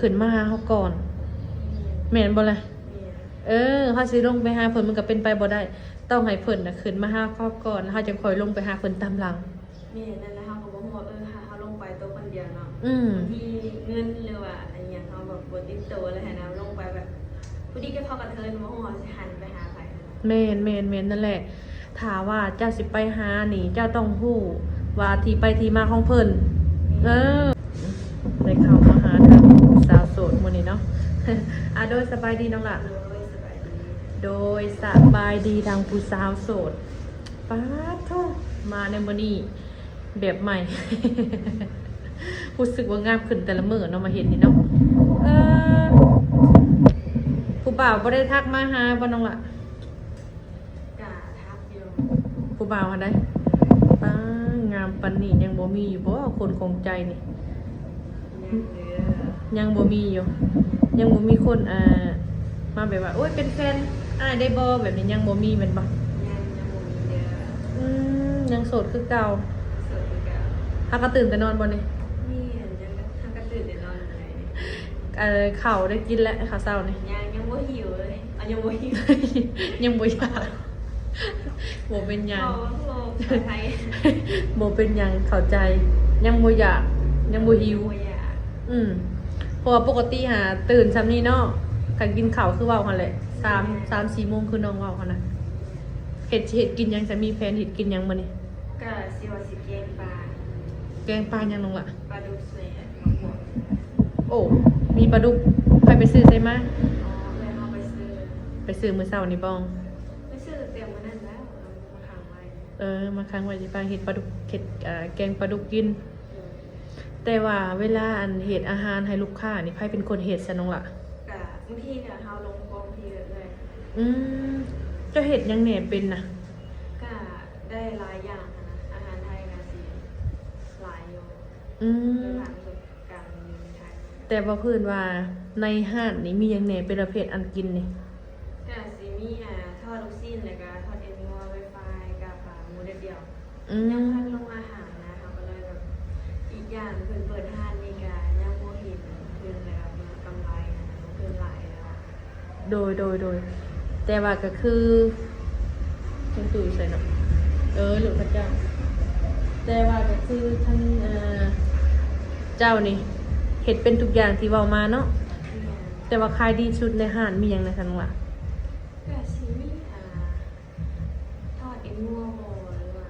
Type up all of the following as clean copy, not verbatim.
ขึ้นมาหาเขาก่อนแม่นบ่ล่ะเขาสิลงไปหาเพิ่นมันก็เป็นไปบ่ได้ต้องให้เพิ่นน่ะขึ้นมาหาเขาก่อนแล้วเขาจะค่อยลงไปหาเพิ่นตามหลังแม่นั่นแหละเฮาก็บ่ฮู้ว่าถ้าเฮาลงไปตัวคนเดียวเนาะที่เงินหรือว่าอะไรอย่างเฮาแบบบ่ติดตัวเลยให้นะลงไปแบบผู้ดีก็พอกระเทินบ่ฮู้ว่าสิหันไปหาไผแม่นนั่นแหละถ้าว่าเจ้าสิไปหานี่เจ้าต้องฮู้ว่าที่ไปที่มาของเพิ่นได้เข้ามาหาทางสาวโสดมื้อนี้เนาะโดยสบายดีน้องล่ะโดยสบายดีทางผู้สาวโสดป๊าดโธ่มาในมื้อนี้แบบใหม่ รู้สึกว่างามขึ้นแต่ละมื้อเนาะมาเห็นนี่เนาะผู้บ่าวบ่ได้ทักมาหาบ่น้องล่ะกะทักอยู่ผู้บ่าวหาได้ป้างามปานนี้ยังบ่มีอยู่บ่คนคงใจนี่ยังบ่มีอยู่ยังบ่มีคนมาแบบว่าโอ๊ยเป็นแฟนได้บ่แบบนี้ยังบ่มีแม่นบ่ยังบ่มีเด้อยังโสดคือเก่าโสดคือเก่าถ้าก็ตื่นแต่นอนบ่นี่นี่ยังทางก็ตื่นแต่นอนเลยข้าวได้กินแล้วข้าวเช้านี่ยังบ่หิวเลยยังบ่หิว ยังบ่อยากบ่เป็นหยังไทยบ่เป็นหยังเข้าใจยังบ่อยากยังบ่หิวเพราะว่าปกติหาตื่นซ้ำนี้เนาะคันกินข้าวคือเว้าหั่นแหละ3-4 โมงคือน้องเว้าหั่นน่ะเฮ็ดกินหยังจะมีแผนเฮ็ดกินหยังมื้อนี้ก็สิว่าสิแกงปลาหยังน้องล่ะปลาดุกใส่มะม่วงโอ้มีปลาดุกไปซื้อใช่มั้ยแม่เฮาไปซื้อมื้อเช้านี่บ่ไปซื้อเตรียมมื้อนั้นแล้วมาค้างไว้มาค้างไว้สิป้าเฮ็ดปลาดุกเฮ็ดแกงปลาดุกกินแต่ว่าเวลาเฮ็ดอาหารให้ลูกค้านี่ไผเป็นคนเฮ็ดซะน้องล่ะก็บางทีก็เฮาลงกองทีเลยเจ้าเฮ็ดหยังแหน่เป็นน่ะก็ได้หลายอย่างนะอาหารไทยก็สิหลายอยู่หลายประสบการณ์ไทยแต่ว่าเพิ่นว่าในห้านนี่มีหยังแหน่เป็นประเภทอันกินนี่ก็สิมีทอดลูกชิ้นแล้วก็ทอดเอ็นงัวไวไฟกับหมูแดดเดียวยังพันลงอาหารนะเฮาก็เลยแบบอีกอย่างเพิ่นเปิดห้านนี่ก็ยังบ่เห็นเพิ่นแบบกำไรนะเพิ่นหลายแล้วโดยแต่ว่าก็คือจังตู่ใส่เนาะหรือพระเจ้าแต่ว่าก็คือทั้งเจ้านี่เฮ็ดเป็นทุกอย่างที่เว้ามาเนาะแต่ว่าขายดีสุดในห้านมีหยังนะท่านว่าก็สิมีทอดเอ็นงัวบ่หรือว่า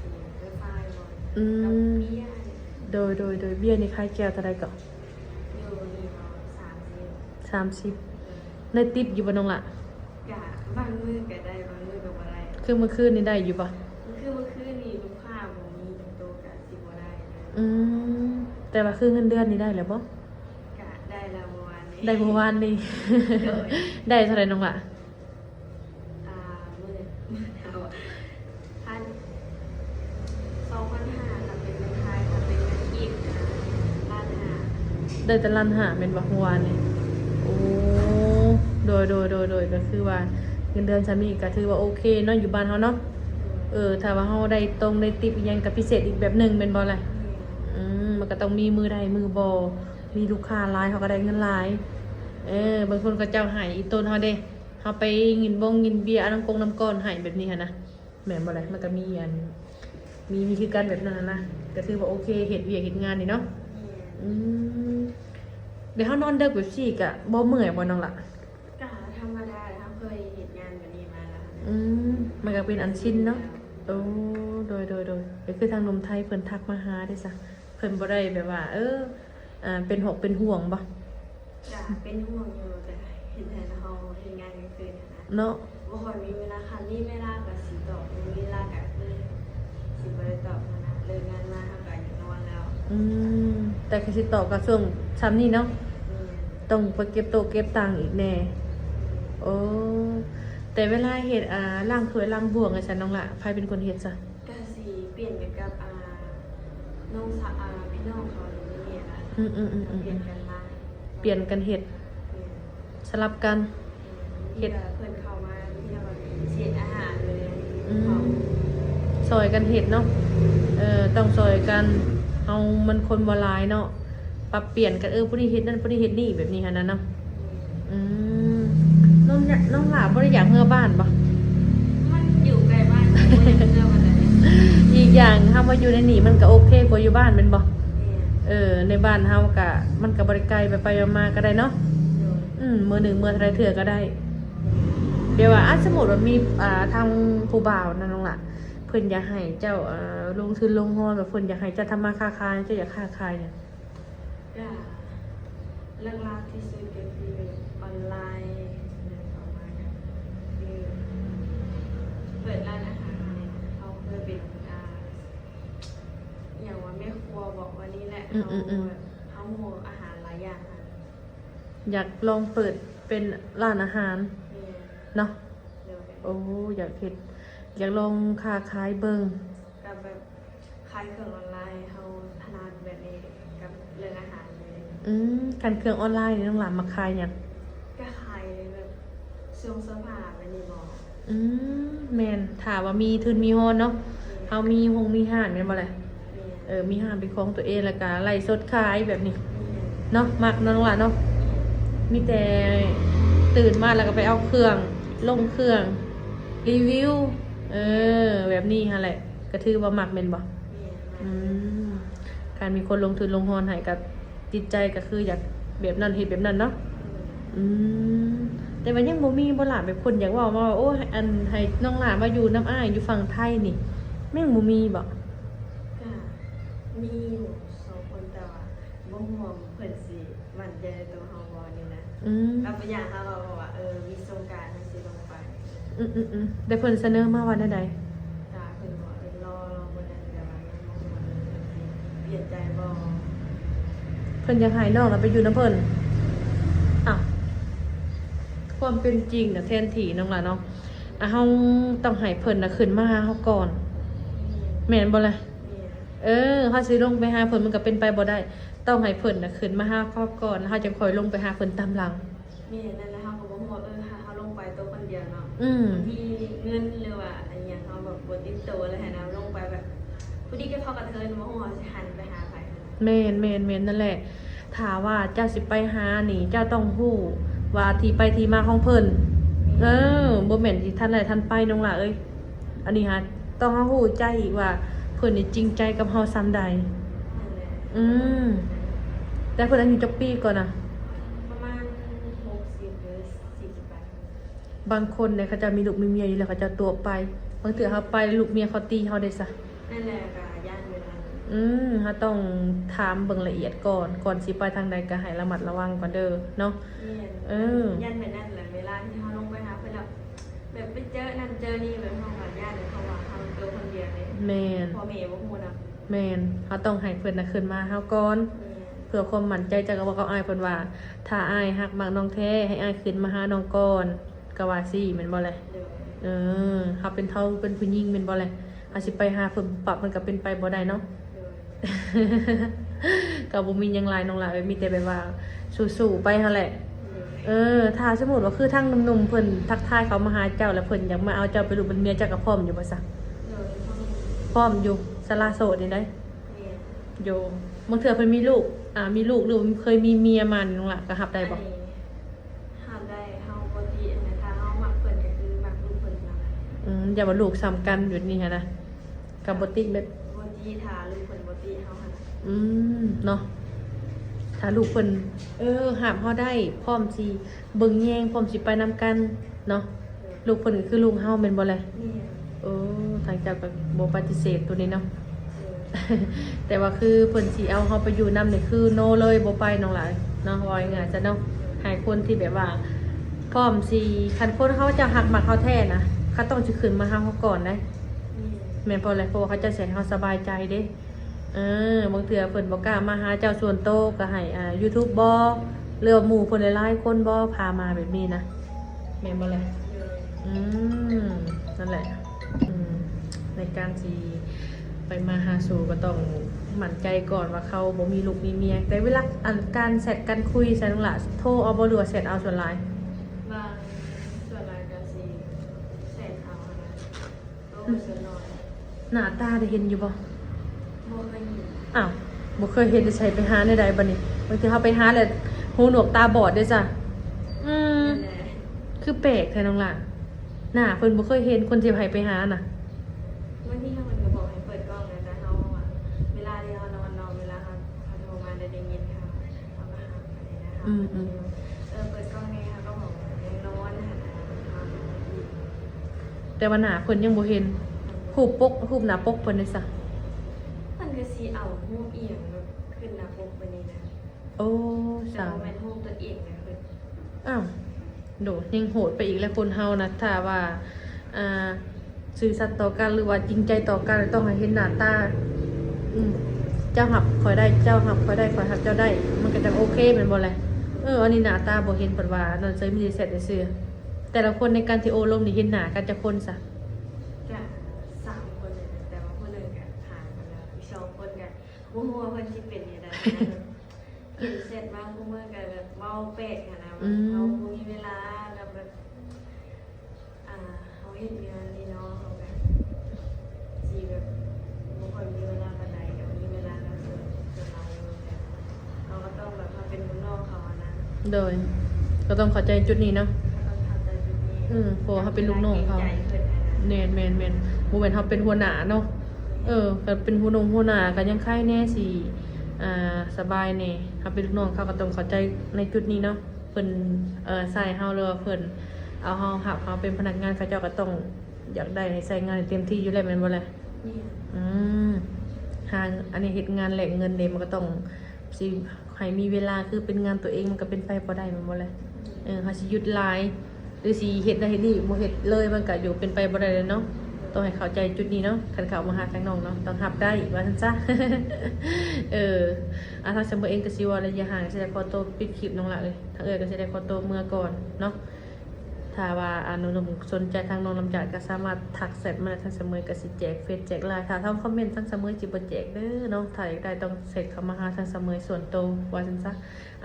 สิไวไฟบ่กับเบียร์โดยเบี้ยนี่ขายแก้วเท่าใดก็อยู่นี่เนาะ30ได้ติปอยู่บ่น้องล่ะกะบางมื้อก็ได้บางมื้อก็บ่ได้คือเมื่อคืนนี่ได้อยู่บ่คือเมื่อคืนนี่ลูกค้าบ่มีโตก็สิบ่ได้แต่ว่าคือเงินเดือนนี่ได้แล้วบ่กะได้แล้วเมื่อวานนี้ได้เมื่อวานนี่ได้เท่าไหร่น้องล่ะมื้อเอา2,500ถ้าเป็นเงินไทยถ้าเป็นเงินกีบก็1,500,000ได้แต่1,500,000แม่นบ่เมื่อวานนี่โอ้โดยก็คือว่าเงินเดือนซะมีก็ถือว่าโอเคเนาะอยู่บ้านเฮาเนาะถ้าว่าเฮาได้ตรงได้ติปอีหยังก็พิเศษอีกแบบนึงแม่นบ่ล่ะมันก็ต้องมีมือใดมือบ่มีลูกค้าหลายเขาก็ได้เงินหลายบางคนก็เจ้าให้อีต้นเฮาเด้เฮาไปกินเบียร์น้ำก้อนให้แบบนี้หั่นนะแม่นบ่ล่ะมันก็มีมีคือกันแบบนั้นนะก็ถือว่าโอเคเฮ็ดเวียกเฮ็ดงานนี่เนาะเดี๋ยวเฮานอนดึกแบบซี่ก็บ่เมื่อยบ่น้องล่ะก็ธรรมดาเฮาเคยเฮ็ดงานแบบนี้มาแล้วมันก็เป็นอันชินเนาะโดยก็คือทางนมไทยเพิ่นทักมาหาได้ซะเพิ่นบ่ได้แบบว่าเป็นเป็นห่วงบ่จ้ะเป็นห่วงอยู่แต่เห็นแต่เฮาเฮ็ดงานกลางคืนเนาะบ่ค่อยมีเวลาค่ะมีเวลาก็สิตอบมีเวลาก็สิบ่ได้ตอบนะเลิกงานมาเฮาก็อยู่นอนแล้วแต่ก็สิตอบก็ช่วงซ้ำนี้เนาะต้องไปเก็บโต๊ะเก็บตังค์อีกแน่แต่เวลาเฮ็ดล้างถ้วยล้างบ่วงอะซั่นน้องล่ะไผเป็นคนเฮ็ดซะก็สิเปลี่ยนไปกับน้องสาวพี่น้องเขานี่ล่ะเปลี่ยนกันมาเปลี่ยนกันเฮ็ดสลับกันเฮ็ดเพิ่นเข้ามาที่ว่าเฮ็ดอาหารเลยซอยกันเฮ็ดเนาะต้องซอยกันเอามันคนบ่หลายเนาะ ปรับเปลี่ยนกันผู้นี้เฮ็ดนั่นผู้นี้เฮ็ดนี่แบบนี้หั่นน่ะเนาะอืมน้องหลาบ่ได้อยากเมื่อบ้านบ่ มันอยู่ไกลบ้านไม่ได้เชื่อมันเลย อีกอย่างถ้ามาอยู่ในนี่มันก็โอเคกว่าอยู่บ้านแม่นบ่ เนี่ย ในบ้านเฮาก็มันก็บ่ได้ไกลไปมาก็ได้เนาะ โดย มื้อหนึ่งมื้อเท่าใดเทื่อก็ได้ เดี๋ยวว่าสมมุติว่ามีทางผู้บ่าวนั่นน้องล่ะเพิ่นอยากให้เจ้าลงทุนลงฮ้อนแบบเพิ่นอยากให้เจ้าทำมาค้าขายเจ้าอยากค้าขายเนี่ย ก็เรื่องราวที่สุดก็คือออนไลน์เนี่ยประมาณนั้นคือเปิดร้านอาหารเนี่ยเขาเคยเป็นอย่างว่าแม่ครัวบอกว่านี่แหละเขาโมอาหารหลายอย่างค่ะ อยากลองเปิดเป็นร้านอาหาร เนี่ย เนาะ เดี๋ยว โอ้อยากเฮ็ดอยากลองค้าขายเบิ่ง กับแบบขายเครื่องออนไลน์เขาถนัดแบบนี้กับเรื่องอาหารเลย การเครื่องออนไลน์นี่น้องหลานมาขายหยัง ก็ขายแบบเสื้อผ้าแบบนี้บอก แม่นถามว่ามีทุนมีฮอนเนาะเฮามีห้านแม่นบ่ล่ะ เนี่ย มีห้างเป็นของตัวเองแล้วก็ไล่สดขายแบบนี้ เนี่ย เนาะมักเนาะน้องหลานเนาะมีแต่ตื่นมาแล้วก็ไปเอาเครื่องลงเครื่องรีวิวแบบนี้ฮะแหละก็ถือว่ามักแม่นบ่ เนี่ย อืมการมีคนลงทุนลงฮอนให้กับจิตใจก็คืออยากแบบนั้นเฮ็ดแบบนั้นเนาะอืมแต่ว่ายังบ่มีบ่ล่ะแบบคนอยากเว้าว่าโอ้ยอันให้น้องหลานมาอยู่น้ำอ้ายอยู่ฝั่งไทยนี่แม่งบ่มีบ่ ก็มีอยู่สองคนแต่ว่าบ่ห่วงเพิ่นสิมั่นใจในตัวเฮาบ่นี่นะ อืม แล้วเป็นอย่างถ้าเราบอกว่ามีโครงการมันสิลงไป ได้เพิ่นเสนอมาว่าใด ตาเพิ่นบอกรอบ่ได้แต่ว่ายังบ่ห่วงเปลี่ยนใจบ่ เพิ่นอยากให้น้องเราไปอยู่น้ำเพิ่นอ้าวความเป็นจริงน่ะแทนที่น้องล่ะเนาะเฮาต้องให้เพิ่นน่ะขึ้นมาหาเฮาก่อน แม่นบ่ล่ะ เนี่ย เฮาสิลงไปหาเพิ่นมันก็เป็นไปบ่ได้ ต้องให้เพิ่นน่ะขึ้นมาหาเฮาก่อนแล้วเฮาจะค่อยลงไปหาเพิ่นตามหลัง เนี่ยนั่นแหละเฮาก็บ่ห่วงถ้าเฮาลงไปตัวคนเดียวเนาะ อืม ที่เงินหรือว่าอันอย่างเขาแบบบนติดตัวเลยนะลงไปแบบผู้ดีก็พอกระเทินมาหัวจะหันไปหาใคร แม่นนั่นแหละถ้าว่าเจ้าสิไปหานี่ เจ้าต้องฮู้ว่าที่ไปที่มาของเพิ่นบ่แม่นสิท่านใดท่านไปน้องล่ะเอ้ยอันนี้ฮะต้องเฮาฮู้ใจอีกว่าเพิ่นนี่จริงใจกับเฮาซำใด นั่นแหละ แต่เพิ่นอายุจักปีก่อนน่ะ ประมาณ60หรือ40บาท บางคนเนี่ยเขาจะมีลูกมีเมียอยู่แล้วเขาจะตัวไปบางเทื่อเขาไปลูกเมียเขาตีเขาได้ซะ นั่นแหละกับย่านเวลา เขาต้องถามเบิ่งละเอียดก่อนสิไปทางใดก็ให้ระมัดระวังก่อนเด้อเนาะ ย่านไปนั่นแหละเวลาที่เขาลงไปหาเพื่อนแบบไปเจอนั่นเจอนี่แบบเขากับย่านเลยเขาว่าเขาตัวคนเดียวเลย แม่น พอเมย์ว่ามูนะ แม่นเขาต้องให้เพิ่นน่ะขึ้นมาเฮาก่อนเพื่อความมั่นใจจากว่าเขาอายเพิ่นว่า ถ้าอายฮักมักน้องแท้ให้อายขึ้นมาหาน้องก่อนก็ว่าสิแม่นบ่แหละ เดี๋ยว เขาเป็นเท่าเป็นผู้หญิงแม่นบ่แหละอาสิไปหาเพิ่นปรับมันก็เป็นไปบ่ได้เนาะ เดี๋ยว ก็บ่มีหยังหลายน้องหลายมีแต่แบบว่าสู้ๆไปหั่นแหละ ถ้าสมมุติว่าคือทางหนุ่มๆเพิ่นทักทายเขามาหาเจ้าแล้วเพิ่นอยากมาเอาเจ้าไปลูกเป็นเมียเจ้าก็พร้อมอยู่บ่ซะ เดี๋ยว พร้อมอยู่สละโสดนี่ได้ เนี่ย โยบางเทื่อเพิ่นมีลูกมีลูกหรือเคยมีเมียมานี่น้องล่ะก็รับได้บ่ ห้ามได้เฮาปกตินะถ้าเฮามักเพิ่นก็คือมักลูกเพิ่นนะ อย่าว่าลูกซ้ำกันอยู่นี่หั่นนะก็บ่ติดแบบ ปกติถ้าลูกเพิ่นปกติเฮาหั่น เนาะถ้าลูกเพิ่นหามเฮาได้พร้อมสิเบิ่งแยงพร้อมสิไปนํกันเนาะลูกเพิ่นก็คือลูกเฮาแม่นบ่แล เนี่ย ทางเจ้าก็บ่ปฏิเสธตัวนี้เนาะ เออ แต่ว่าคือเพิ่นสิเอาเฮาไปอยู่นำนี่คือโนเลยบ่ไปน้องหลายเนาะว่าง่ายๆซะเนาะให้คนที่แบบว่าพร้อมสิคันคนเขาจะหักมักเขาแท้นะเขาต้องสิขึ้นมาหาเขาก่อนนะ เนี่ย แม่นบ่แลเพราะว่าเขาจะสิให้เฮาสบายใจเด้บางเทื่อเพิ่นบ่กล้ามาหาเจ้าส่วนโตวก็ให้YouTube บ่หรือว่าหมู่เพิ่นหลายๆคนบ่พามาแบบนี้นะแม่นบ่แล เออ นั่นแหละในการที่ไปมาหาสู่ก็ต้องหมั่นใจก่อนว่าเขาบ่มีลูกมีเมียแต่เวลาการแชทกันคุยใช่น้องล่ะโทรเอาบ่หรือว่าแชทเอาส่วนหลาย บางส่วนรายการสิแสนเอานะโตส่วนน้อย หน้าตาได้เห็นอยู่บ่ บ่เคยเห็น อ้าว บ่เคยเห็นได้ใช้ไปหาในใดบัดนี้บางทีเฮาไปหาแล้วหูหนวกตาบอดเด้อจ้ะอืม นั่นแหละ คือแปลกแท้น้องหล่ะหน้าเพิ่นบ่เคยเห็นคนที่ให้ไปหาน่ะ บางทีเขามันก็บอกให้เปิดกล้องเลยแต่เขาอะเวลาที่เขานอนเวลาเขาโทรมาได้ยินเขาก็หาไปนะคะ เปิดกล้องไงค่ะก็บอกยังนอนหันหา แต่ว่าหน้าเพิ่นยังบ่เห็นรูปหน้าปกเพิ่นได้ซะ มันก็สีเอาหูเอียงแบบขึ้นหน้าปกไปนี่นะ โอ้ แต่ สา ว่าเป็นหูตัวเองนะคือ อ้าวโดยังโหดไปอีกแล้วคนเฮานะถ้าว่าอ่าซื่อสัตย์ต่อกันหรือว่าจริงใจต่อกันต้องให้เห็นหน้าตาเจ้าหับคอยได้เจ้าหับคอยได้คอยหับเจ้าได้ มันก็จะโอเคแม่นบ่แหละอันนี้หน้าตาบ่เห็นเปิดว่านั่นใช้มีเสร็จได้ซื่อแต่ละคนในการที่โอลมนี่เห็นหน้ากันจะคนซะ จะ3 คนเลยนะแต่ว่าคนหนึ่งก็ผ่านมาแล้วอีก2 คนก็หัวเพิ่นสิเป็นอย่างไรเห็นเสร็จบางผู้เมื่อกันแบบเมาเป็ดค่ะนะเขาบ่มีเวลาแบบเขาเฮ็ดงานนี่เนาะเขาแบบสิแบบบ่ค่อยมีเวลาปานใดก็มีเวลาแล้วจะเราแบบเราก็ต้องแบบมาเป็นลูกน้องเขาอะนะ โดยก็ต้องเข้าใจจุดนี้เนาะ ก็ต้องทำใจจุดนี้ เพราะว่าเขาเป็นลูกน้องเขา ใจเพิ่นอะนะ แม่นบ่แม่นเฮาเป็นหัวหน้าเนาะก็เป็นหัวหน้าก็ยังไข่แน่สิสบายแน่เฮาเป็นลูกน้องเขาก็ต้องเข้าใจในจุดนี้เนาะเพิ่นใส่เฮาเลยว่าเพิ่นเอาเฮาหับเฮาเป็นพนักงานเขาเจ้าก็ต้องอยากได้ให้ใส่งานให้เต็มที่อยู่แล้วแม่นบ่ล่ะ เนี่ย อืมหาอันนี้เฮ็ดงานแหล่งเงินเด้มันก็ต้องสิให้มีเวลาคือเป็นงานตัวเองมันก็เป็นไปบ่ได้แม่นบ่ล่ะเฮาสิหยุดหลายหรือสิเฮ็ดได้เฮ็ดนี่บ่เฮ็ดเลยมันก็อยู่เป็นไปบ่ได้เลยเนาะต้องให้เข้าใจจุดนี้เนาะคันเข้ามาหาทางน้องเนาะต้องรับได้ว่าซั่นซะ ถ้าเสมอเองก็สิว่าระยะห่างสิได้ขอตัวปิดคลิปน้องละเลยทางก็สิได้ขอตัวเมื่อก่อนเนาะถ้าว่าหนุ่มๆสนใจทางน้องลำจาดก็สามารถทักแชทมาทางเสมอก็สิแจกเฟซแจกไลน์ถ้าทำคอมเมนต์ทางเสมอสิบ่แจกเด้อเนาะถ้าอยากได้ต้องเสร็จเข้ามาหาทางเสมอส่วนตัวว่าซั่นซะ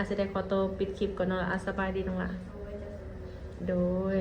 สิได้ขอตัวปิดคลิปก่อนเนาะสบายดีน้องละ เอาไว้จะ โดย